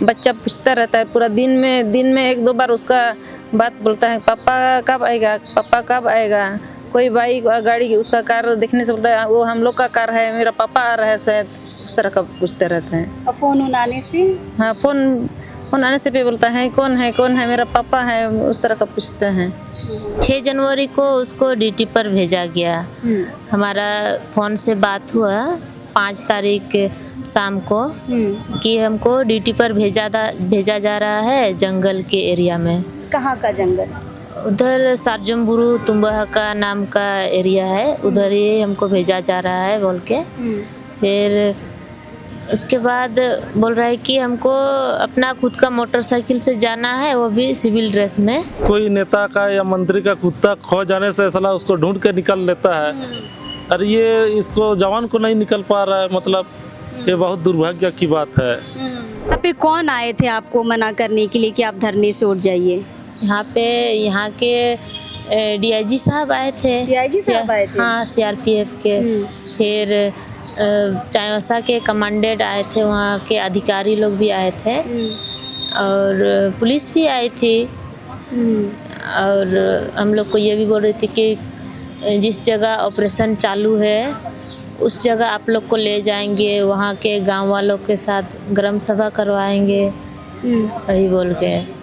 बच्चा पूछता रहता है पूरा दिन में एक दो बार उसका बात बोलता है, पापा कब आएगा, पापा कब आएगा। कोई बाइक गाड़ी उसका कार देखने से बोलता है वो हम लोग का कार है, मेरा पापा आ रहा है शायद, उस तरह का पूछते रहते हैं। और फोन आने से? हाँ, फोन आने से भी बोलता है कौन है, मेरा पापा है, उस तरह का पूछते हैं। 6 जनवरी को उसको ड्यूटी पर भेजा गया। हमारा फ़ोन से बात हुआ 5 तारीख शाम को कि हमको ड्यूटी पर भेजा जा रहा है जंगल के एरिया में। कहाँ का जंगल? उधर सार्जमबुरु तुम्बा का नाम का एरिया है, उधर ही हमको भेजा जा रहा है बोल के। फिर उसके बाद बोल रहा है कि हमको अपना खुद का मोटरसाइकिल से जाना है, वो भी सिविल ड्रेस में। कोई नेता का या मंत्री का कुत्ता खो जाने से साला उसको ढूंढ के निकल लेता है, और ये इसको जवान को नहीं निकल पा रहा है, मतलब ये बहुत दुर्भाग्य की बात है। यहाँ पे कौन आए थे आपको मना करने के लिए कि आप धरने से उठ जाइए? यहाँ के डीआईजी साहब आए थे। डीआईजी साहब आए थे? हाँ, सीआरपीएफ के। फिर चायोसा के कमांडेंट आए थे, वहाँ के अधिकारी लोग भी आए थे, और पुलिस भी आई थी। और हम लोग को ये भी बोल रही थी कि जिस जगह ऑपरेशन चालू है उस जगह आप लोग को ले जाएंगे, वहाँ के गांव वालों के साथ ग्राम सभा करवाएंगे, वही बोल के।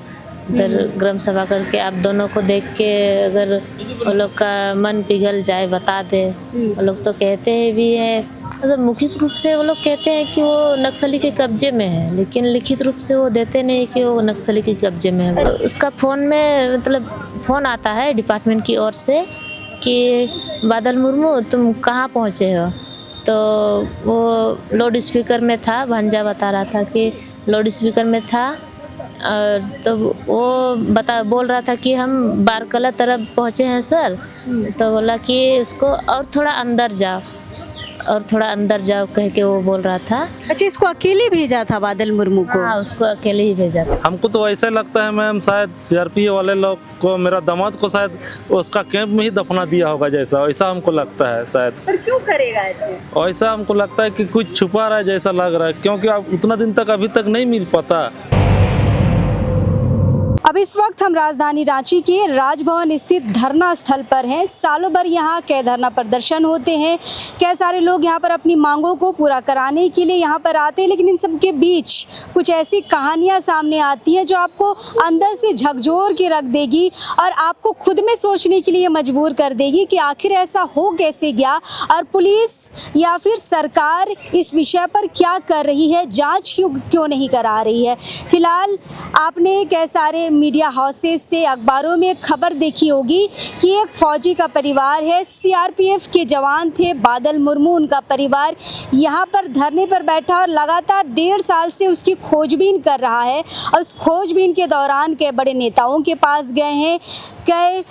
उधर ग्राम सभा करके आप दोनों को देख के अगर वो लोग का मन पिघल जाए बता दे। वो लोग तो कहते हैं भी हैं, मतलब मौखिक रूप से वो लोग कहते हैं कि वो नक्सली के कब्जे में है, लेकिन लिखित रूप से वो देते नहीं कि वो नक्सली के कब्जे में है। उसका फ़ोन में मतलब फ़ोन आता है डिपार्टमेंट की ओर से कि बादल मुर्मू तुम कहाँ पहुँचे हो। तो वो लाउड स्पीकर में था, भांजा बता रहा था कि लाउड स्पीकर में था। और तो वो बोल रहा था कि हम बारकला तरफ पहुँचे हैं सर। तो बोला कि उसको और थोड़ा अंदर जाओ कह के वो बोल रहा था। अच्छा, इसको अकेले भेजा था बादल मुर्मू को? हाँ, उसको अकेले ही भेजा था। हमको तो ऐसा लगता है मैम, शायद सीआरपीएफ वाले लोग को, मेरा दामाद को शायद उसका कैंप में ही दफना दिया होगा, जैसा ऐसा हमको लगता है शायद। पर क्यों करेगा ऐसे? ऐसा हमको लगता है कि कुछ छुपा रहा है जैसा लग रहा है, क्योंकि अब उतना दिन तक अभी तक नहीं मिल पाता। अब इस वक्त हम राजधानी रांची के राजभवन स्थित धरना स्थल पर हैं। सालों भर यहाँ कई धरना प्रदर्शन होते हैं, कई सारे लोग यहाँ पर अपनी मांगों को पूरा कराने के लिए यहाँ पर आते हैं, लेकिन इन सब के बीच कुछ ऐसी कहानियाँ सामने आती हैं जो आपको अंदर से झकझोर के रख देगी और आपको खुद में सोचने के लिए मजबूर कर देगी कि आखिर ऐसा हो कैसे गया, और पुलिस या फिर सरकार इस विषय पर क्या कर रही है, जाँच क्यों नहीं करा रही है। फिलहाल आपने कई सारे मीडिया हाउसेस से, अखबारों में खबर देखी होगी कि एक फौजी का परिवार है, सीआरपीएफ के जवान थे बादल मुर्मू, उनका परिवार यहाँ पर धरने पर बैठा और लगातार 1.5 साल से उसकी खोजबीन कर रहा है। और उस खोजबीन के दौरान कई बड़े नेताओं के पास गए हैं, कई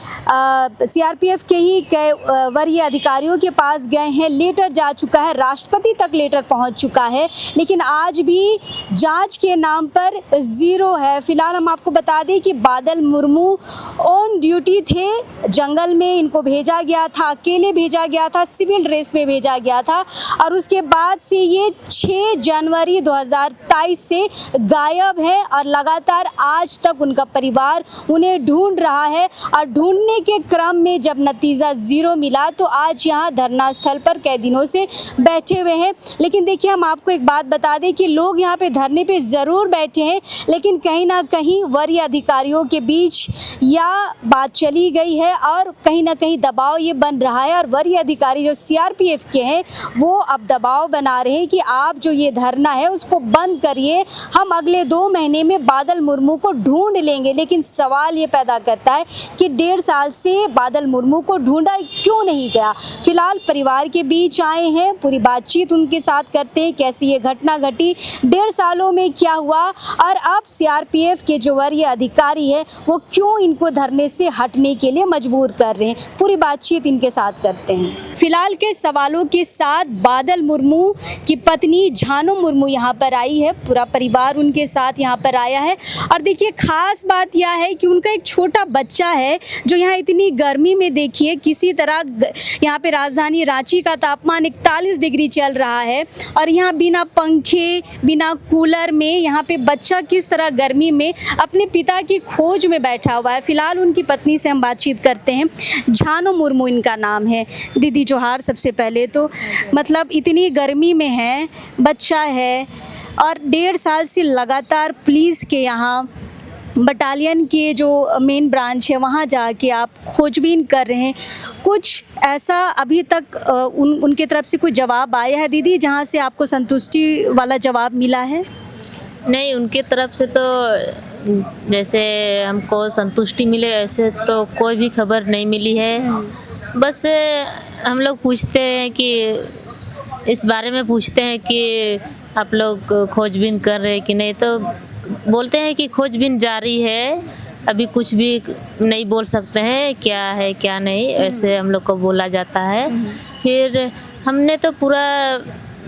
सीआरपीएफ के ही कई वरीय अधिकारियों के पास गए हैं, लेटर जा चुका है, राष्ट्रपति तक लेटर पहुँच चुका है, लेकिन आज भी जाँच के नाम पर ज़ीरो है। फिलहाल हम आपको बता दें कि बादल मुर्मू ऑन ड्यूटी थे, जंगल में इनको भेजा गया था, अकेले भेजा गया था, सिविल ड्रेस में भेजा गया था, और उसके बाद से ये 6 जनवरी 2023 से गायब है और लगातार आज तक उनका परिवार उन्हें ढूंढ रहा है। और ढूंढने के क्रम में जब नतीजा ज़ीरो मिला तो आज यहाँ धरना स्थल पर कई दिनों से बैठे हुए हैं। लेकिन देखिए, हम आपको एक बात बता दें कि लोग यहाँ पे धरने पे ज़रूर बैठे हैं, लेकिन कहीं ना कहीं वरीय अधिकारियों के बीच या बात चली गई है और कहीं ना कहीं दबाव ये बन रहा है, और वरीय अधिकारी जो सीआरपीएफ के हैं वो अब दबाव बना रहे हैं कि आप जो ये धरना है उसको बंद करिए, हम अगले 2 महीने में बादल मुर्मू को ढूंढ लेंगे। लेकिन सवाल ये पैदा करता है कि 1.5 साल से बादल मुर्मू को ढूंढा क्यों नहीं गया। फिलहाल परिवार के बीच आए हैं, पूरी बातचीत उनके साथ करते हैं, कैसी ये घटना घटी, 1.5 सालों में क्या हुआ, और अब सीआरपीएफ के जो वरीय अधिकारी है वो क्यों इनको धरने से हटने के लिए मजबूर कर रहे हैं। पूरी बातचीत इनके साथ करते हैं। फिलहाल के सवालों के साथ बादल मुर्मू की पत्नी झानो मुर्मू यहाँ पर आई है, पूरा परिवार उनके साथ यहाँ पर आया है। और देखिए, खास बात यह है कि उनका एक छोटा बच्चा है है जो यहाँ इतनी गर्मी में देखिए किसी तरह यहाँ पे राजधानी रांची का तापमान 41 डिग्री चल रहा है और यहाँ बिना पंखे बिना कूलर में यहाँ पे बच्चा किस तरह गर्मी में अपने पिता की खोज में बैठा हुआ है। फिलहाल उनकी पत्नी से हम बातचीत करते हैं। झानो मुर्मू इनका नाम है। दीदी जोहार। सबसे पहले तो मतलब इतनी गर्मी में है, बच्चा है और 1.5 साल से लगातार पुलिस के यहाँ बटालियन के जो मेन ब्रांच है वहाँ जाके आप खोजबीन कर रहे हैं। कुछ ऐसा अभी तक उनके तरफ से कोई जवाब आया है दीदी जहाँ से आपको संतुष्टि वाला जवाब मिला है? नहीं, उनके तरफ से तो जैसे हमको संतुष्टि मिले ऐसे तो कोई भी खबर नहीं मिली है। बस हम लोग पूछते हैं कि इस बारे में पूछते हैं कि आप लोग खोजबीन कर रहे हैं कि नहीं, तो बोलते हैं कि खोजबीन जारी है, अभी कुछ भी नहीं बोल सकते हैं क्या है क्या नहीं, ऐसे हम लोग को बोला जाता है। फिर हमने तो पूरा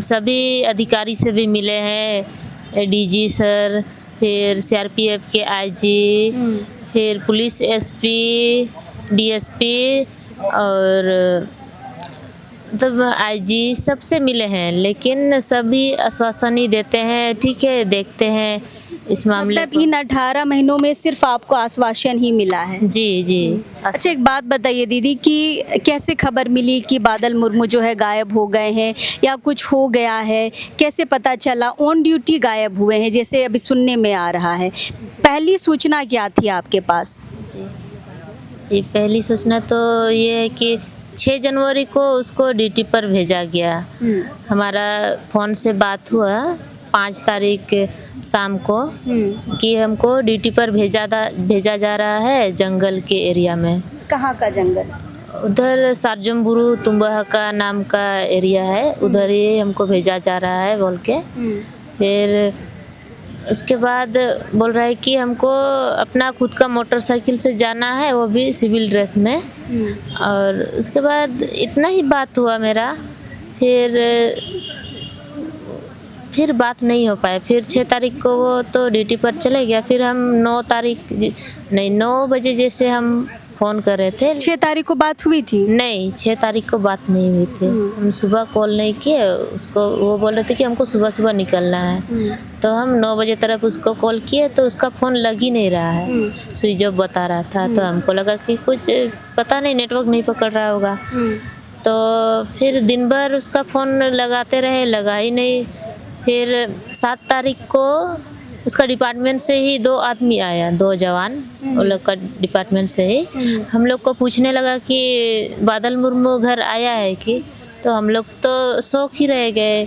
सभी अधिकारी से भी मिले हैं, डीजी सर, फिर सीआरपीएफ के आईजी, फिर पुलिस एसपी, डीएसपी और तब आईजी सबसे मिले हैं, लेकिन सभी आश्वासन ही देते हैं ठीक है देखते हैं इस मामले मतलब इन 18 महीनों में सिर्फ आपको आश्वासन ही मिला है? जी जी। अच्छा, एक बात बताइए दीदी कि कैसे खबर मिली कि बादल मुर्मू जो है गायब हो गए हैं या कुछ हो गया है? कैसे पता चला? ऑन ड्यूटी गायब हुए हैं जैसे अभी सुनने में आ रहा है। पहली सूचना क्या थी आपके पास? जी, पहली सूचना तो ये है कि 6 जनवरी को उसको ड्यूटी पर भेजा गया। हमारा फ़ोन से बात हुआ 5 तारीख शाम को कि हमको ड्यूटी पर भेजा जा रहा है जंगल के एरिया में। कहाँ का जंगल? उधर सार्जमबुरु तुम्बा का नाम का एरिया है, उधर ही हमको भेजा जा रहा है बोल के। फिर उसके बाद बोल रहा है कि हमको अपना खुद का मोटरसाइकिल से जाना है, वो भी सिविल ड्रेस में। और उसके बाद इतना ही बात हुआ मेरा। फिर बात नहीं हो पाया। फिर 6 तारीख को वो तो ड्यूटी पर चले गया। फिर हम 9 बजे जैसे हम फ़ोन कर रहे थे। 6 तारीख को बात हुई थी? नहीं, 6 तारीख को बात नहीं हुई थी। हम सुबह कॉल नहीं किए उसको, वो बोल रहे थे कि हमको सुबह सुबह निकलना है। तो हम 9 बजे तरफ उसको कॉल किए तो उसका फ़ोन लग ही नहीं रहा है, स्विच ऑफ बता रहा था। तो हमको लगा कि कुछ पता नहीं नेटवर्क नहीं पकड़ रहा होगा। तो फिर दिन भर उसका फ़ोन लगाते रहे, लगा ही नहीं। फिर 7 तारीख को उसका डिपार्टमेंट से ही 2 आदमी आया, 2 जवान, वो लोग का डिपार्टमेंट से ही हम लोग को पूछने लगा कि बादल मुर्मू घर आया है कि। तो हम लोग तो शौक ही रह गए।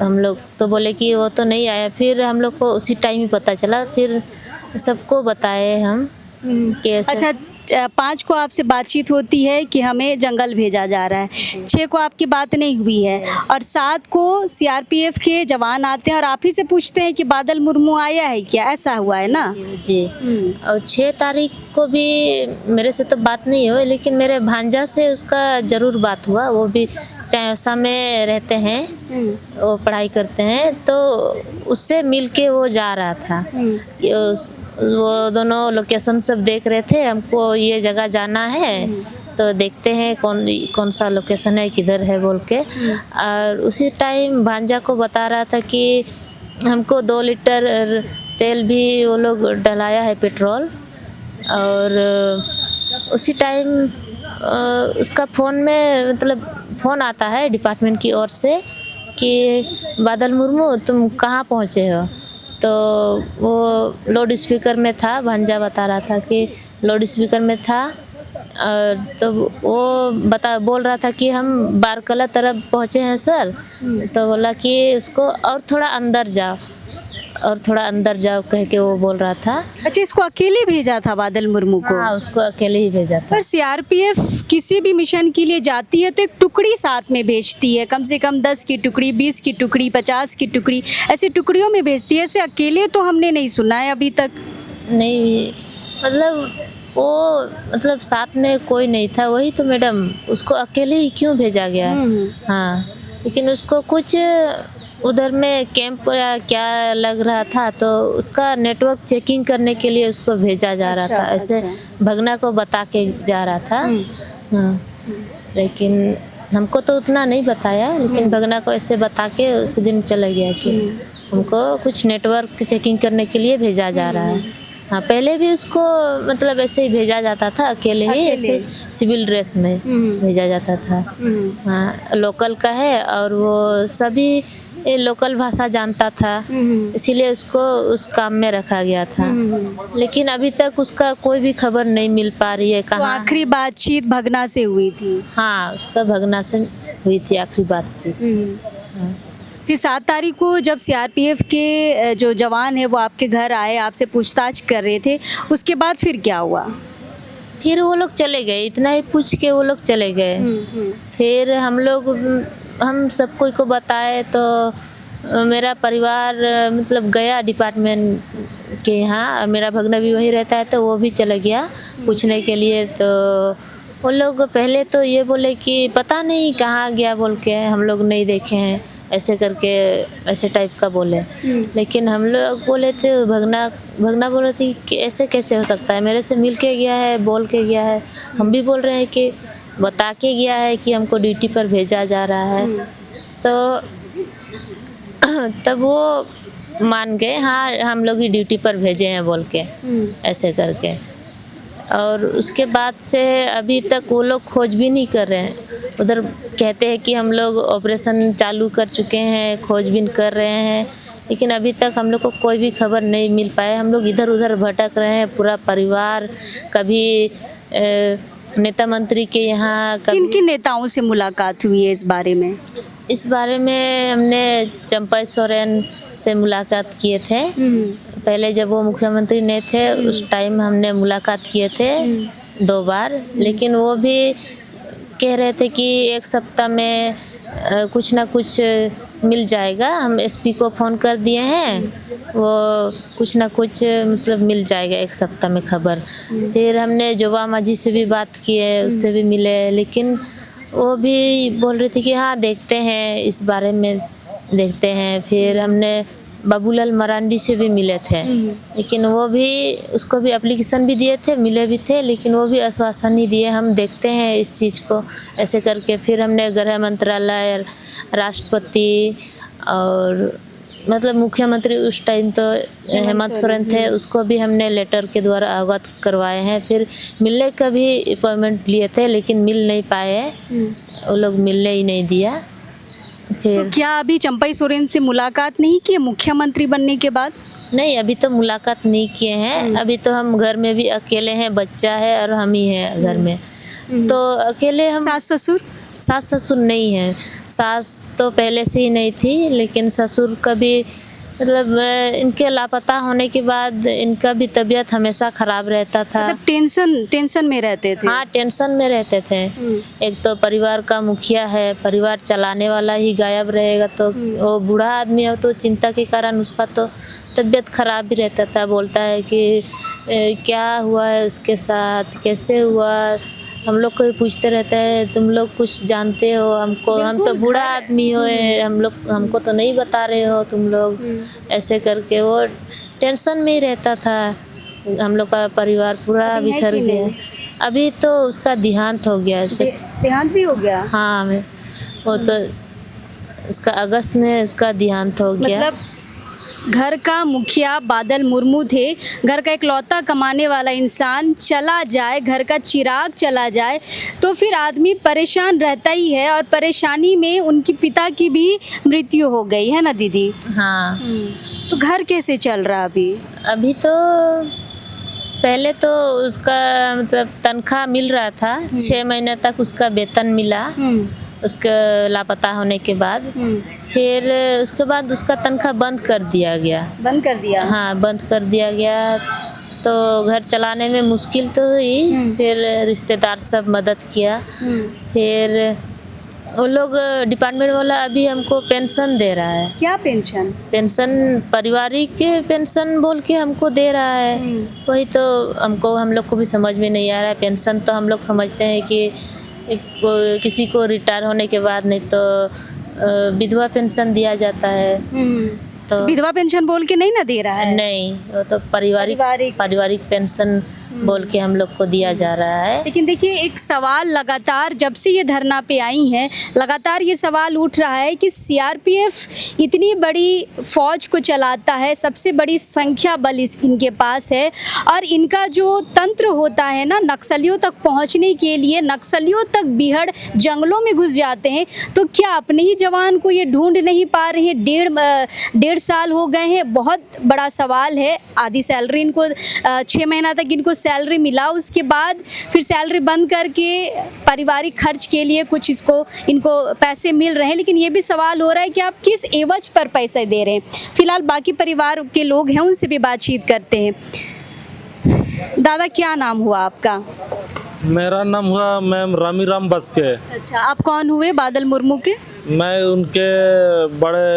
हम लोग तो बोले कि वो तो नहीं आया। फिर हम लोग को उसी टाइम ही पता चला। फिर सबको बताए हम कि ऐसा। अच्छा, 5 को आपसे बातचीत होती है कि हमें जंगल भेजा जा रहा है, 6 को आपकी बात नहीं हुई है और 7 को सीआरपीएफ के जवान आते हैं और आप ही से पूछते हैं कि बादल मुर्मू आया है क्या? ऐसा हुआ है ना? जी। और 6 तारीख को भी मेरे से तो बात नहीं हुई, लेकिन मेरे भांजा से उसका ज़रूर बात हुआ। वो भी चायसा में रहते हैं, वो पढ़ाई करते हैं, तो उससे मिल के वो जा रहा था। वो दोनों लोकेशन सब देख रहे थे, हमको ये जगह जाना है तो देखते हैं कौन सा लोकेशन है, किधर है बोल के। और उसी टाइम भांजा को बता रहा था कि हमको 2 लीटर तेल भी वो लोग डलाया है, पेट्रोल। और उसी टाइम उसका फ़ोन में मतलब फ़ोन आता है डिपार्टमेंट की ओर से कि बादल मुर्मू तुम कहाँ पहुँचे हो? तो वो लाउड स्पीकर में था, भांजा बता रहा था कि लाउड स्पीकर में था। और तो वो बोल रहा था कि हम बारकला तरफ पहुँचे हैं सर। तो बोला कि उसको और थोड़ा अंदर जाओ कह के वो बोल रहा था। अच्छा, इसको अकेले भेजा था बादल मुर्मू को? हाँ, उसको अकेले ही भेजा था। पर सीआरपीएफ किसी भी मिशन के लिए जाती है तो एक टुकड़ी साथ में भेजती है, कम से कम 10 की टुकड़ी, 20 की टुकड़ी, 50 की टुकड़ी, ऐसी टुकड़ियों में भेजती है। ऐसे अकेले तो हमने नहीं सुना है अभी तक। नहीं, मतलब साथ में कोई नहीं था, वही तो मैडम, उसको अकेले ही क्यों भेजा गया? हाँ, लेकिन उसको कुछ उधर में कैंप या क्या लग रहा था, तो उसका नेटवर्क चेकिंग करने के लिए उसको भेजा जा रहा था। ऐसे भगना को बता के जा रहा था। हाँ, लेकिन हमको तो उतना नहीं बताया, लेकिन भगना को ऐसे बता के उस दिन चला गया कि हमको कुछ नेटवर्क चेकिंग करने के लिए भेजा जा रहा है। हाँ, पहले भी उसको मतलब ऐसे ही भेजा जाता था, अकेले ही ऐसे सिविल ड्रेस में भेजा जाता था। हाँ, लोकल का है और वो सभी लोकल भाषा जानता था, इसीलिए उसको उस काम में रखा गया था। लेकिन अभी तक उसका कोई भी खबर नहीं मिल पा रही है। तो कहाँ आखिरी बातचीत भगना से हुई थी? हाँ, उसका भगना से हुई थी आखिरी बातचीत। हाँ। फिर 7 तारीख को जब सीआरपीएफ के जो जवान है वो आपके घर आए, आपसे पूछताछ कर रहे थे, उसके बाद फिर क्या हुआ? फिर वो लोग चले गए, इतना ही पूछ के वो लोग चले गए। फिर हम सब कोई को बताए तो मेरा परिवार मतलब गया डिपार्टमेंट के यहाँ, मेरा भगना भी वहीं रहता है, तो वो भी चला गया पूछने के लिए। तो वो लोग पहले तो ये बोले कि पता नहीं कहाँ गया बोल के, हम लोग नहीं देखे हैं, ऐसे करके ऐसे टाइप का बोले। लेकिन हम लोग बोले थे, भगना बोल रही थी कि ऐसे कैसे हो सकता है, मेरे से मिल के गया है, बोल के गया है। हम भी बोल रहे हैं कि बता के गया है कि हमको ड्यूटी पर भेजा जा रहा है। तो तब वो मान गए, हाँ हम लोग ही ड्यूटी पर भेजे हैं बोल के, ऐसे करके। और उसके बाद से अभी तक वो लोग खोज भी नहीं कर रहे हैं। उधर कहते हैं कि हम लोग ऑपरेशन चालू कर चुके हैं, खोजबीन कर रहे हैं, लेकिन अभी तक हम लोग को कोई भी खबर नहीं मिल पाए। हम लोग इधर उधर भटक रहे हैं, पूरा परिवार। कभी नेता मंत्री के यहाँ, किन किन नेताओं से मुलाकात हुई है इस बारे में? इस बारे में हमने चंपा सोरेन से मुलाकात किए थे। पहले जब वो मुख्यमंत्री नहीं थे उस टाइम हमने मुलाकात किए थे 2 बार, लेकिन वो भी कह रहे थे कि 1 सप्ताह में कुछ ना कुछ मिल जाएगा। हम एसपी को फ़ोन कर दिए हैं, वो कुछ ना कुछ मतलब मिल जाएगा 1 सप्ताह में खबर। फिर हमने जोवा मांझी से भी बात की है, उससे भी मिले, लेकिन वो भी बोल रही थी कि हाँ देखते हैं, इस बारे में देखते हैं। फिर हमने बाबूलाल मरांडी से भी मिले थे, लेकिन वो भी, उसको भी एप्लीकेशन भी दिए थे, मिले भी थे, लेकिन वो भी आश्वासन नहीं दिए, हम देखते हैं इस चीज़ को, ऐसे करके। फिर हमने गृह मंत्रालय, राष्ट्रपति और मतलब मुख्यमंत्री उस टाइम तो हेमंत सोरेन थे, उसको भी हमने लेटर के द्वारा अवगत करवाए हैं। फिर मिलने का भी अपॉइंटमेंट लिए थे, लेकिन मिल नहीं पाए, वो लोग मिलने ही नहीं दिया। फिर तो क्या अभी चंपई सोरेन से मुलाकात नहीं की मुख्यमंत्री बनने के बाद? नहीं, अभी तो मुलाकात नहीं किए हैं। अभी तो हम घर में भी अकेले हैं, बच्चा है और हम ही हैं घर में, तो अकेले हम। सास ससुर नहीं है। सास तो पहले से ही नहीं थी, लेकिन ससुर का भी मतलब इनके लापता होने के बाद इनका भी तबीयत हमेशा ख़राब रहता था। मतलब टेंशन में रहते थे? हाँ, टेंशन में रहते थे। एक तो परिवार का मुखिया है, परिवार चलाने वाला ही गायब रहेगा, तो वो बूढ़ा आदमी है, तो चिंता के कारण उसका तो तबीयत ख़राब भी रहता था। बोलता है कि क्या हुआ है उसके साथ, कैसे हुआ, हम लोग को भी पूछते रहते हैं, तुम लोग कुछ जानते हो हमको, हम तो बूढ़ा आदमी हो, हमको तो नहीं बता रहे हो तुम लोग, ऐसे करके वो टेंशन में ही रहता था। हम लोग का परिवार पूरा बिखर गया। अभी तो उसका देहांत हो गया। देहांत भी हो गया? हाँ, वो तो उसका अगस्त में उसका देहांत हो गया। मतलब घर का मुखिया बादल मुर्मू थे, घर का इकलौता कमाने वाला इंसान चला जाए, घर का चिराग चला जाए, तो फिर आदमी परेशान रहता ही है। और परेशानी में उनकी पिता की भी मृत्यु हो गई है ना दीदी? हाँ। तो घर कैसे चल रहा अभी तो पहले तो उसका मतलब तनख्वाह मिल रहा था, 6 महीने तक उसका वेतन मिला उसके लापता होने के बाद। फिर उसके बाद उसका तनख्वाह बंद कर दिया गया। बंद कर दिया? हाँ, बंद कर दिया गया, तो घर चलाने में मुश्किल तो हुई। फिर रिश्तेदार सब मदद किया। फिर वो लोग डिपार्टमेंट वाला अभी हमको पेंशन दे रहा है। क्या पेंशन? पेंशन पारिवारिक पेंशन बोल के हमको दे रहा है। वही तो हम लोग को भी समझ में नहीं आ रहा है। पेंशन तो हम लोग समझते हैं कि किसी को रिटायर होने के बाद, नहीं तो विधवा पेंशन दिया जाता है। तो विधवा पेंशन बोल के नहीं ना दे रहा है? नहीं, वो तो पारिवारिक पेंशन बोल के हम लोग को दिया जा रहा है। लेकिन देखिए, एक सवाल लगातार जब से ये धरना पे आई हैं, लगातार ये सवाल उठ रहा है कि सीआरपीएफ इतनी बड़ी फौज को चलाता है, सबसे बड़ी संख्या बल इनके पास है, और इनका जो तंत्र होता है ना नक्सलियों तक पहुंचने के लिए, नक्सलियों तक बीहड़ जंगलों में घुस जाते हैं, तो क्या अपने ही जवान को ये ढूंढ नहीं पा रहे हैं? डेढ़ साल हो गए हैं। बहुत बड़ा सवाल है। आधी सैलरी इनको 6 महीना तक इनको सैलरी मिला, उसके बाद फिर सैलरी बंद करके पारिवारिक खर्च के लिए कुछ इनको पैसे मिल रहे हैं, लेकिन ये भी सवाल हो रहा है कि आप किस एवज पर पैसे दे रहे हैं। फिलहाल बाकी परिवार के लोग हैं, उनसे भी बातचीत करते हैं। दादा, क्या नाम हुआ आपका? मेरा नाम हुआ मैम रामीराम बस्के। अच्छा, आप कौन हुए बादल मुर्मू के? मैं उनके बड़े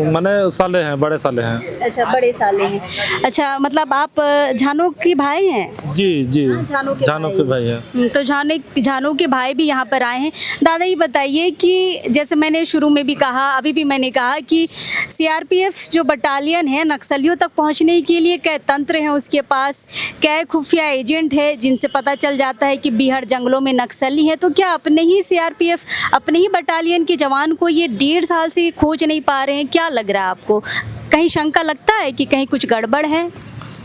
माने साले हैं, बड़े साले हैं। अच्छा, बड़े साले हैं। अच्छा, मतलब आप झानो के भाई हैं? जी जी, झानो के भाई हैं। तो झानो के भाई भी यहाँ पर आए हैं। दादा, ये बताइए कि जैसे मैंने शुरू में भी कहा, अभी भी मैंने कहा कि सीआरपीएफ जो बटालियन है, नक्सलियों तक पहुँचने के लिए क्या तंत्र है उसके पास, क्या खुफिया एजेंट है जिनसे पता चल जाता है कि बीहड़ जंगलों में नक्सली है, तो क्या अपने ही सीआरपीएफ, अपने ही बटालियन के जवान को ये 1.5 साल से खोज नहीं पा रहे हैं? क्या लग रहा है आपको? कहीं शंका लगता है कि कहीं कुछ गड़बड़ है?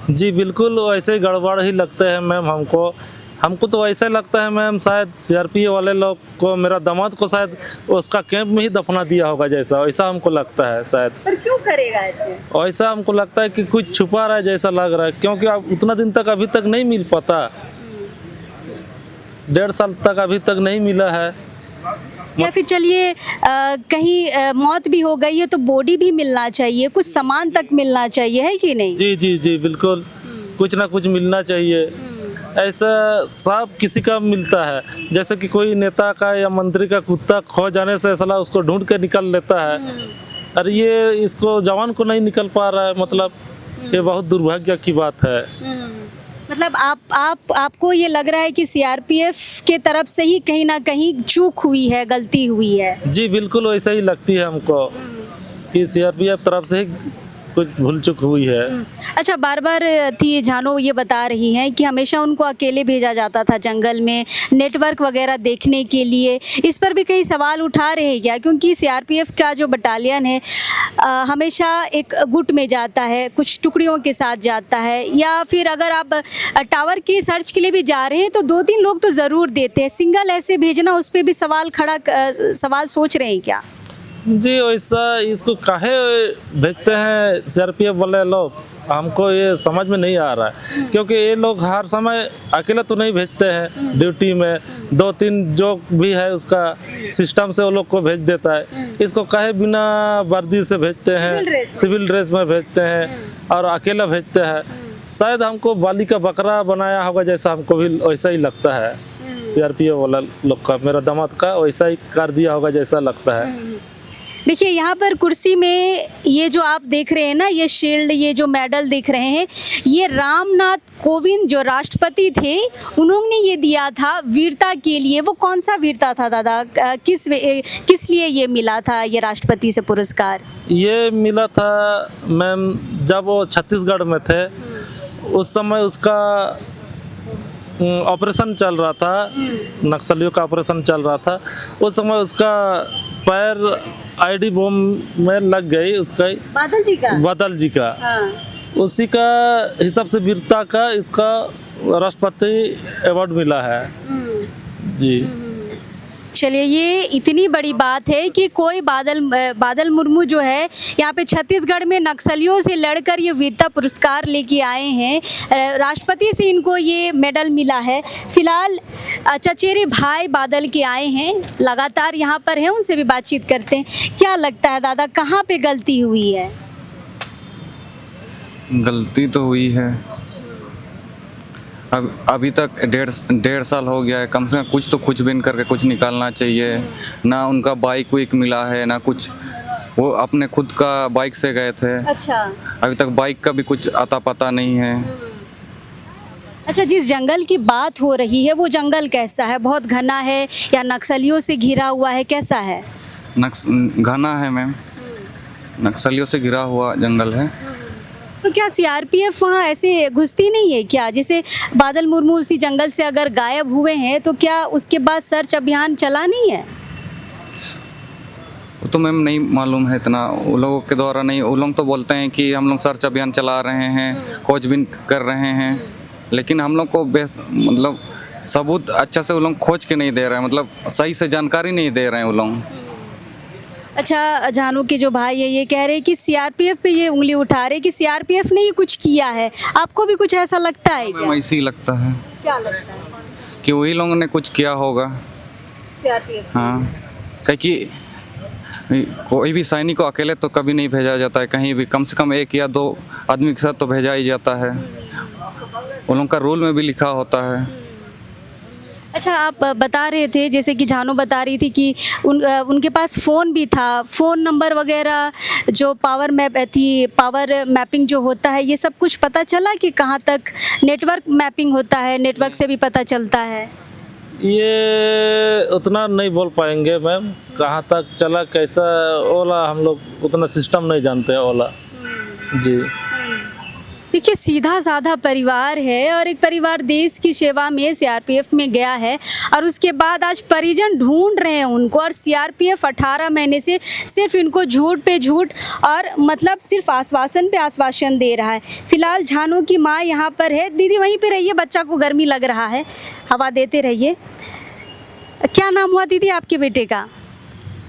जी बिल्कुल, वैसे ही गड़बड़ ही लगते हैं मैम। हमको तो ऐसा लगता है मैम, शायद सीआरपीएफ वाले लोग को, मेरा दामाद को शायद उसका कैंप में ही दफना दिया होगा, जैसा ऐसा हमको लगता है शायद। पर क्यों करेगा ऐसे? ऐसा हमको लगता है कि कुछ छुपा रहा है जैसा लग रहा है, क्योंकि अब उतना दिन तक अभी तक नहीं मिल पाता। 1.5 साल तक अभी तक नहीं मिला है। या फिर चलिए कहीं मौत भी हो गई है तो बॉडी भी मिलना चाहिए, कुछ सामान तक मिलना चाहिए, है कि नहीं? जी जी जी बिल्कुल, कुछ ना कुछ मिलना चाहिए। ऐसा सब किसी का मिलता है, जैसे कि कोई नेता का या मंत्री का कुत्ता खो जाने से साला उसको ढूंढ के निकल लेता है। अरे ये इसको जवान को नहीं निकल पा रहा है, मतलब ये बहुत दुर्भाग्य की बात है। मतलब आपको ये लग रहा है कि सीआरपीएफ के तरफ से ही कहीं ना कहीं चूक हुई है, गलती हुई है? जी बिल्कुल, वैसा ही लगती है हमको कि सीआरपीएफ तरफ से ही कुछ भूल चूक हुई है। अच्छा, बार बार थी झानो ये बता रही हैं कि हमेशा उनको अकेले भेजा जाता था जंगल में नेटवर्क वगैरह देखने के लिए। इस पर भी कई सवाल उठा रहे हैं क्या? क्योंकि सीआरपीएफ का जो बटालियन है हमेशा एक गुट में जाता है, कुछ टुकड़ियों के साथ जाता है, या फिर अगर आप टावर की सर्च के लिए भी जा रहे हैं तो 2-3 लोग तो ज़रूर देते हैं। सिंगल ऐसे भेजना, उस पर भी सवाल सोच रहे हैं क्या? जी वैसा इसको काहे भेजते हैं सीआरपीएफ वाले लोग, हमको ये समझ में नहीं आ रहा है। क्योंकि ये लोग हर समय अकेले तो नहीं भेजते हैं ड्यूटी में, 2-3 जो भी है उसका सिस्टम से वो लोग को भेज देता है। इसको काहे बिना वर्दी से भेजते हैं, सिविल ड्रेस में भेजते हैं और अकेला भेजते हैं। शायद हमको बाली का बकरा बनाया होगा, जैसा हमको भी वैसा ही लगता है। सीआरपीएफ वाला लोग का, मेरा दामाद का वैसा ही कर दिया होगा जैसा लगता है। देखिए, यहाँ पर कुर्सी में ये जो आप देख रहे हैं ना, ये शील्ड, ये जो मेडल देख रहे हैं, ये रामनाथ कोविंद जो राष्ट्रपति थे उन्होंने ये दिया था वीरता के लिए। वो कौन सा वीरता था दादा? किस लिए ये मिला था, ये राष्ट्रपति से पुरस्कार? ये मिला था मैम जब वो छत्तीसगढ़ में थे, उस समय उसका ऑपरेशन चल रहा था, नक्सलियों का ऑपरेशन चल रहा था। उस समय उसका पैर आईडी बॉम्ब में लग गई, उसका बादल जी का हाँ। उसी का हिसाब से वीरता का इसका राष्ट्रपति अवार्ड मिला है। जी चलिए, ये इतनी बड़ी बात है कि कोई बादल मुर्मू जो है यहाँ पे छत्तीसगढ़ में नक्सलियों से लड़कर ये वीरता पुरस्कार लेके आए हैं। राष्ट्रपति से इनको ये मेडल मिला है। फिलहाल चचेरे भाई बादल के आए हैं, लगातार यहाँ पर हैं, उनसे भी बातचीत करते हैं। क्या लगता है दादा, कहाँ पे गलती हुई है? गलती तो हुई है, अभी तक 1.5 साल हो गया है। कम से कम कुछ तो खोजबीन करके कुछ निकालना चाहिए। ना उनका बाइक वाइक मिला है, ना कुछ, वो अपने खुद का बाइक से गए थे। अच्छा, अभी तक बाइक का भी कुछ अता पता नहीं है। अच्छा, जिस जंगल की बात हो रही है वो जंगल कैसा है? बहुत घना है या नक्सलियों से घिरा हुआ है, कैसा है? घना है मैम, नक्सलियों से घिरा हुआ जंगल है। तो क्या सीआरपीएफ वहाँ ऐसे घुसती नहीं है क्या? जैसे बादल मुर्मू उसी जंगल से अगर गायब हुए हैं तो क्या उसके बाद सर्च अभियान चला नहीं है? वो तो मैम नहीं मालूम है इतना, वो लोगों के द्वारा नहीं। वो लोग तो बोलते हैं कि हम लोग सर्च अभियान चला रहे हैं, खोजबीन कर रहे हैं, लेकिन हम लोग को मतलब सबूत अच्छा से वो लोग खोज के नहीं दे रहे हैं, मतलब सही से जानकारी नहीं दे रहे हैं वो लोग। अच्छा, जानू के जो भाई है ये कह रहे हैं कि सीआरपीएफ पे ये उंगली उठा रहे कि सीआरपीएफ ने ही कुछ किया है। आपको भी कुछ ऐसा लगता है क्या? मैम ऐसे ही लगता है क्या लगता है? कि वही लोगों ने कुछ किया होगा। सीआरपीएफ। हाँ, क्योंकि कोई भी सैनिक को अकेले तो कभी नहीं भेजा जाता है कहीं भी, कम से कम 1 या 2 आदमी के साथ तो भेजा ही जाता है। उन लोगों का रूल में भी लिखा होता है। अच्छा, आप बता रहे थे, जैसे कि जानू बता रही थी कि उनके पास फ़ोन भी था, फ़ोन नंबर वगैरह जो पावर मैपिंग जो होता है, ये सब कुछ पता चला कि कहाँ तक नेटवर्क मैपिंग होता है? नेटवर्क से भी पता चलता है? ये उतना नहीं बोल पाएंगे मैम, कहाँ तक चला कैसा ओला, हम लोग उतना सिस्टम नहीं जानते हैं ओला जी। देखिए, सीधा साधा परिवार है और एक परिवार देश की सेवा में सीआरपीएफ में गया है और उसके बाद आज परिजन ढूंढ रहे हैं उनको, और सीआरपीएफ 18 महीने से सिर्फ इनको झूठ पे झूठ और मतलब सिर्फ आश्वासन पे आश्वासन दे रहा है। फिलहाल जानू की माँ यहाँ पर है। दीदी वहीं पे रहिए, बच्चा को गर्मी लग रहा है, हवा देते रहिए। क्या नाम हुआ दीदी आपके बेटे का?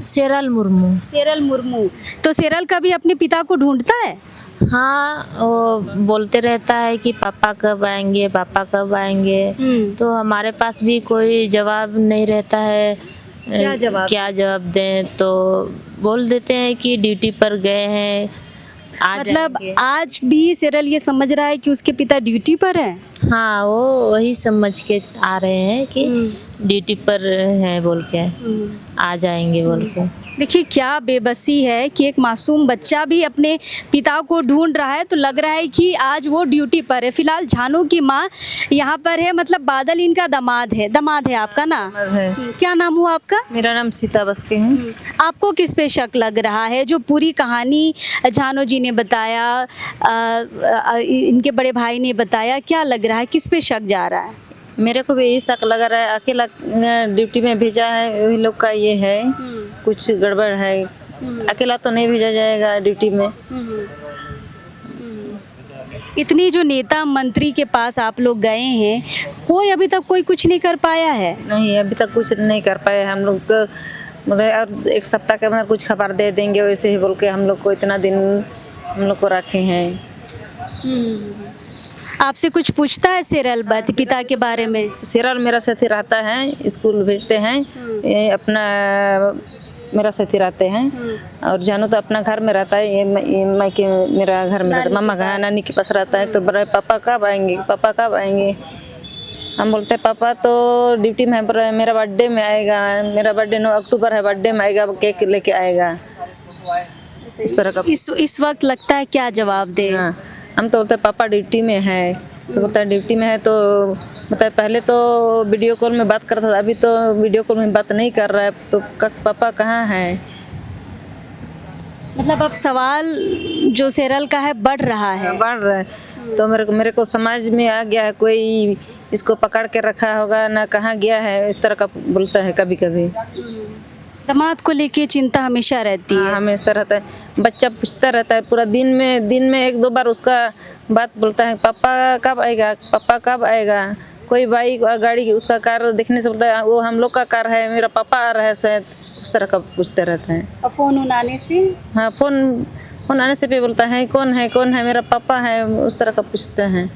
शेरल मुर्मू। शेरल मुर्मू। तो शेरल कभी अपने पिता को ढूंढता है? हाँ, वो बोलते रहता है कि पापा कब आएंगे, पापा कब आएंगे। तो हमारे पास भी कोई जवाब नहीं रहता है। क्या जवाब दें? तो बोल देते हैं कि ड्यूटी पर गए हैं, मतलब आज भी शेरल ये समझ रहा है कि उसके पिता ड्यूटी पर है? हाँ, वो वही समझ के आ रहे हैं कि ड्यूटी पर हैं बोल के, आ जाएंगे बोल के। देखिए, क्या बेबसी है कि एक मासूम बच्चा भी अपने पिता को ढूंढ रहा है, तो लग रहा है कि आज वो ड्यूटी पर है। फिलहाल जानू की माँ यहाँ पर है, मतलब बादल इनका दामाद है। दामाद है आपका ना? है। क्या नाम हुआ आपका? मेरा नाम सीता बस्के है। आपको किस पे शक लग रहा है? जो पूरी कहानी जानू जी ने बताया, इनके बड़े भाई ने बताया, क्या लग रहा है, किस पे शक जा रहा है? मेरे को भी यही शक लग रहा है, अकेला ड्यूटी में भेजा है, वही लोग का ये है, कुछ गड़बड़ है। अकेला तो नहीं भेजा जाएगा ड्यूटी में। इतनी जो नेता मंत्री के पास आप लोग गए हैं, कोई अभी तक कोई कुछ नहीं कर पाया है? नहीं, अभी तक कुछ नहीं कर पाए हम लोग। मतलब 1 सप्ताह के अंदर कुछ खबर दे देंगे, वैसे ही बोल के हम लोग को इतना दिन हम लोग को रखे हैं। आपसे कुछ पूछता है शेरल पिता के बारे में? शेरल मेरा साथी रहता है, स्कूल भेजते हैं, ये अपना मेरा साथी रहते हैं। और जानू तो अपना घर में रहता है, ये मायके मेरा घर में रहता है, मामा का नानी के पास रहता है। तो बड़े पापा कब आएंगे, पापा कब आएंगे? हम बोलते हैं पापा तो ड्यूटी में है, मेरा बर्थडे में आएगा, मेरा बर्थडे 9 अक्टूबर है, बर्थडे में आएगा, केक लेके आएगा। इस तरह का इस वक्त लगता है क्या जवाब दे? हाँ, हम तो बोलते हैं पापा ड्यूटी में है, तो बोलता है ड्यूटी में है। तो बताए पहले तो वीडियो कॉल में बात करता था, अभी तो वीडियो कॉल में बात नहीं कर रहा है। तो पापा कहाँ हैं? मतलब अब सवाल जो शेरल का है बढ़ रहा है। बढ़ रहा है। तो मेरे को समझ में आ गया है, कोई इसको पकड़ के रखा होगा ना, कहाँ गया है, इस तरह का बोलता है कभी कभी। दामाद को लेके चिंता हमेशा रहती है। हमेशा रहता है, बच्चा पूछता रहता है पूरा दिन में 1-2 बार उसका बात बोलता है, पापा कब आएगा, पापा कब आएगा। कोई बाइक गाड़ी उसका कार देखने से बोलता है वो हम लोग का कार है, मेरा पापा आ रहा है शायद, उस तरह का पूछते रहते हैं। और फोन उठाने से? हाँ, फोन आने से भी बोलता है कौन है, मेरा पापा है, उस तरह का पूछते हैं।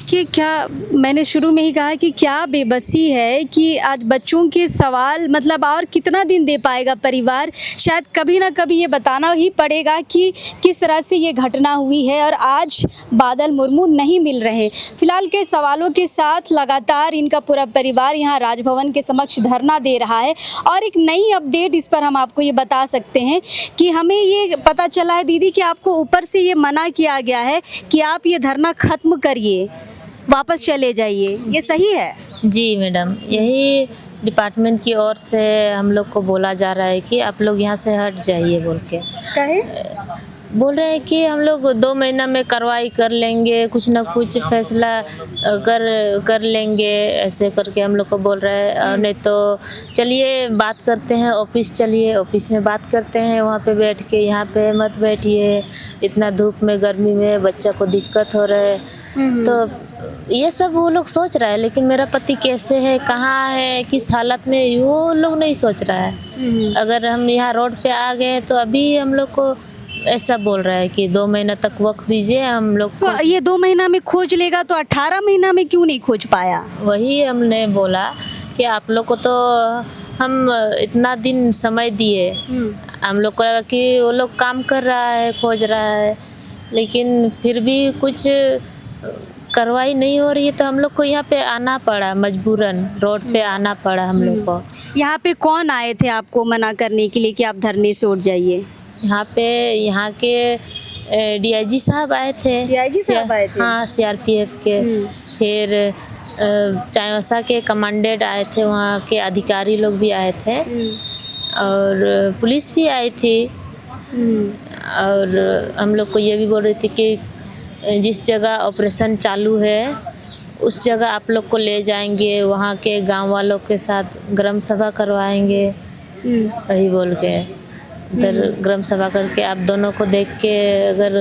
देखिए, क्या मैंने शुरू में ही कहा कि क्या बेबसी है कि आज बच्चों के सवाल मतलब और कितना दिन दे पाएगा परिवार। शायद कभी ना कभी ये बताना ही पड़ेगा कि किस तरह से ये घटना हुई है और आज बादल मुर्मू नहीं मिल रहे। फिलहाल के सवालों के साथ लगातार इनका पूरा परिवार यहाँ राजभवन के समक्ष धरना दे रहा है। और एक नई अपडेट इस पर हम आपको ये बता सकते हैं कि हमें ये पता चला है दीदी कि आपको ऊपर से ये मना किया गया है कि आप ये धरना ख़त्म करिए, वापस चले जाइए, ये सही है? जी मैडम, यही डिपार्टमेंट की ओर से हम लोग को बोला जा रहा है कि आप लोग यहाँ से हट जाइए बोल के। कहे बोल रहे हैं कि हम लोग 2 महीना में कार्रवाई कर लेंगे, कुछ ना कुछ फैसला कर लेंगे, ऐसे करके हम लोग को बोल रहे हैं। और नहीं तो चलिए बात करते हैं ऑफिस, चलिए ऑफिस में बात करते हैं, वहाँ पे बैठ के, यहाँ पे मत बैठिए, इतना धूप में गर्मी में बच्चा को दिक्कत हो रहा है। तो ये सब वो लोग सोच रहा है, लेकिन मेरा पति कैसे है, कहाँ है, किस हालत में, वो लोग नहीं सोच रहा है। अगर हम यहाँ रोड पे आ गए तो अभी हम लोग को ऐसा बोल रहा है कि 2 महीना तक वक्त दीजिए हम लोग को। तो ये 2 महीना में खोज लेगा तो 18 महीना में क्यों नहीं खोज पाया? वही हमने बोला कि आप लोग को तो हम इतना दिन समय दिए, हम लोग को लगा कि वो लोग काम कर रहा है, खोज रहा है, लेकिन फिर भी कुछ कार्रवाई नहीं हो रही है। तो हम लोग को यहाँ पे आना पड़ा, मजबूरन रोड पे आना पड़ा हम लोग को। यहाँ पे कौन आए थे आपको मना करने के लिए कि आप धरने से उठ जाइए? यहाँ के डीआईजी साहब आए थे। डीआईजी साहब आए थे? हाँ, सीआरपीएफ के। फिर चायोसा के कमांडेंट आए थे, वहाँ के अधिकारी लोग भी आए थे, और पुलिस भी आई थी। और हम लोग को ये भी बोल रही थी कि जिस जगह ऑपरेशन चालू है उस जगह आप लोग को ले जाएंगे, वहाँ के गांव वालों के साथ ग्राम सभा करवाएंगे, वही बोल के उधर ग्राम सभा करके आप दोनों को देख के अगर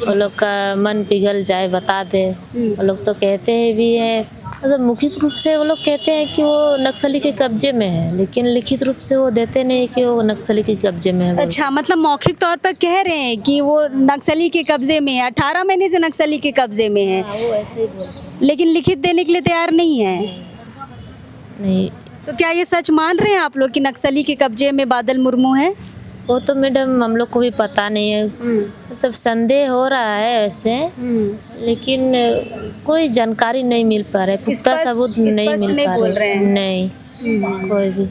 वो लोग का मन पिघल जाए बता दे। वो लोग तो कहते हैं भी हैं, मतलब मौखिक रूप से वो लोग कहते हैं कि वो नक्सली के कब्जे में है, लेकिन लिखित रूप से वो देते नहीं कि वो नक्सली के कब्जे में है। अच्छा, मतलब मौखिक तौर पर कह रहे हैं कि वो नक्सली के कब्जे में है, 18 महीने से नक्सली के कब्जे में है। वो ऐसे ही बोलते हैं। लेकिन लिखित देने के लिए तैयार नहीं है। नहीं, तो क्या ये सच मान रहे हैं आप लोग कि नक्सली के कब्जे में बादल मुर्मू है? वो तो मैडम हम लोग को भी पता नहीं है, मतलब संदेह हो रहा है ऐसे, लेकिन कोई जानकारी नहीं मिल पा रहा है, पुख्ता सबूत नहीं मिल पा रहे हैं। नहीं, कोई भी।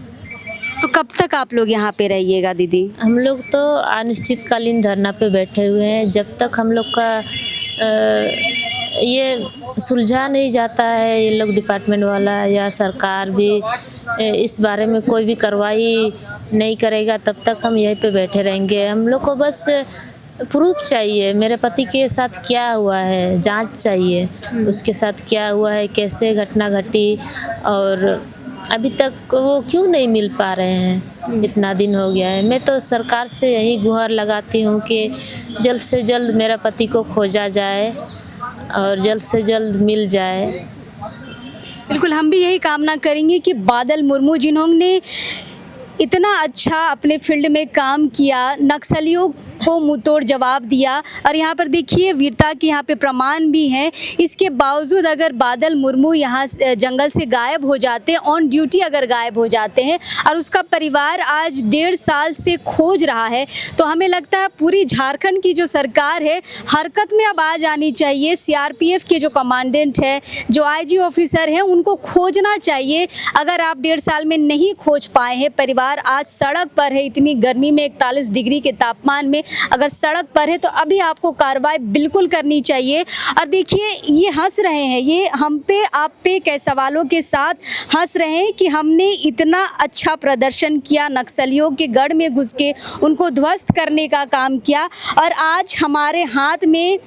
तो कब तक आप लोग यहाँ पे रहिएगा दीदी? हम लोग तो अनिश्चितकालीन धरना पे बैठे हुए हैं, जब तक हम लोग का ये सुलझा नहीं जाता है, ये लोग डिपार्टमेंट वाला या सरकार भी इस बारे में कोई भी कार्रवाई नहीं करेगा, तब तक हम यहीं पे बैठे रहेंगे। हम लोग को बस प्रूफ चाहिए, मेरे पति के साथ क्या हुआ है, जांच चाहिए, उसके साथ क्या हुआ है, कैसे घटना घटी, और अभी तक वो क्यों नहीं मिल पा रहे हैं, इतना दिन हो गया है। मैं तो सरकार से यही गुहार लगाती हूँ कि जल्द से जल्द मेरा पति को खोजा जाए और जल्द से जल्द मिल जाए। बिल्कुल, हम भी यही कामना करेंगे कि बादल मुर्मू जिन्होंने इतना अच्छा अपने फील्ड में काम किया, नक्सलियों को मुंहतोड़ जवाब दिया, और यहाँ पर देखिए वीरता के यहाँ पे प्रमाण भी हैं, इसके बावजूद अगर बादल मुर्मू यहाँ जंगल से गायब हो जाते हैं, ऑन ड्यूटी अगर गायब हो जाते हैं, और उसका परिवार आज 1.5 साल से खोज रहा है, तो हमें लगता है पूरी झारखंड की जो सरकार है हरकत में अब आ जानी चाहिए। सीआरपीएफ के जो कमांडेंट है, जो आईजी ऑफिसर हैं, उनको खोजना चाहिए। अगर आप 1.5 साल में नहीं खोज पाए हैं, परिवार आज सड़क पर है, इतनी गर्मी में 41 डिग्री के तापमान में अगर सड़क पर है, तो अभी आपको कार्रवाई बिल्कुल करनी चाहिए। और देखिए ये हंस रहे हैं, ये हम पे आप पे कई सवालों के साथ हंस रहे हैं कि हमने इतना अच्छा प्रदर्शन किया, नक्सलियों के गढ़ में घुस के उनको ध्वस्त करने का काम किया, और आज हमारे हाथ में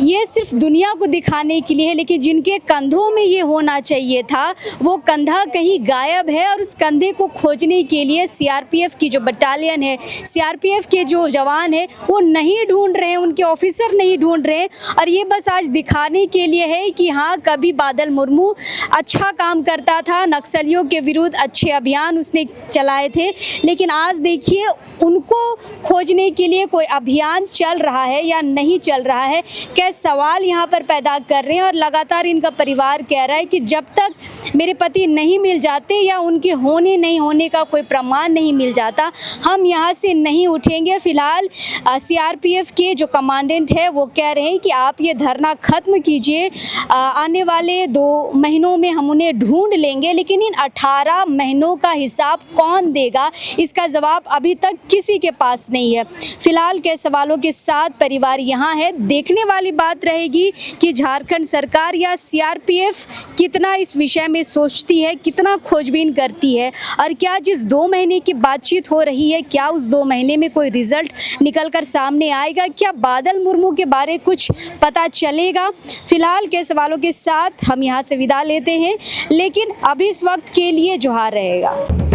ये सिर्फ दुनिया को दिखाने के लिए है, लेकिन जिनके कंधों में ये होना चाहिए था वो कंधा कहीं गायब है, और उस कंधे को खोजने के लिए सीआरपीएफ की जो बटालियन है, सीआरपीएफ के जो जवान है, वो नहीं ढूंढ रहे हैं, उनके ऑफिसर नहीं ढूंढ रहे हैं। और ये बस आज दिखाने के लिए है कि हाँ, कभी बादल मुर्मू अच्छा काम करता था, नक्सलियों के विरुद्ध अच्छे अभियान उसने चलाए थे, लेकिन आज देखिए उनको खोजने के लिए कोई अभियान चल रहा है या नहीं चल रहा है। यह सवाल यहाँ पर पैदा कर रहे हैं और लगातार इनका परिवार कह रहा है कि जब तक मेरे पति नहीं मिल जाते या उनके होने नहीं होने का कोई प्रमाण नहीं मिल जाता, हम यहाँ से नहीं उठेंगे। फिलहाल सीआरपीएफ के जो कमांडेंट है वो कह रहे हैं कि आप ये धरना ख़त्म कीजिए, आने वाले 2 महीनों में हम उन्हें ढूंढ लेंगे, लेकिन इन 18 महीनों का हिसाब कौन देगा, इसका जवाब अभी तक किसी के पास नहीं है। फिलहाल के सवालों के साथ परिवार यहाँ है। देखने वाली बात रहेगी कि झारखंड सरकार या सीआरपीएफ कितना इस विषय में सोचती है, कितना खोजबीन करती है, और क्या जिस 2 महीने की बातचीत हो रही है, क्या उस 2 महीने में कोई रिजल्ट निकलकर सामने आएगा, क्या बादल मुर्मू के बारे कुछ पता चलेगा। फिलहाल के सवालों के साथ हम यहाँ से विदा लेते हैं, लेकिन अभी इस वक्त के लिए जोहार रहेगा।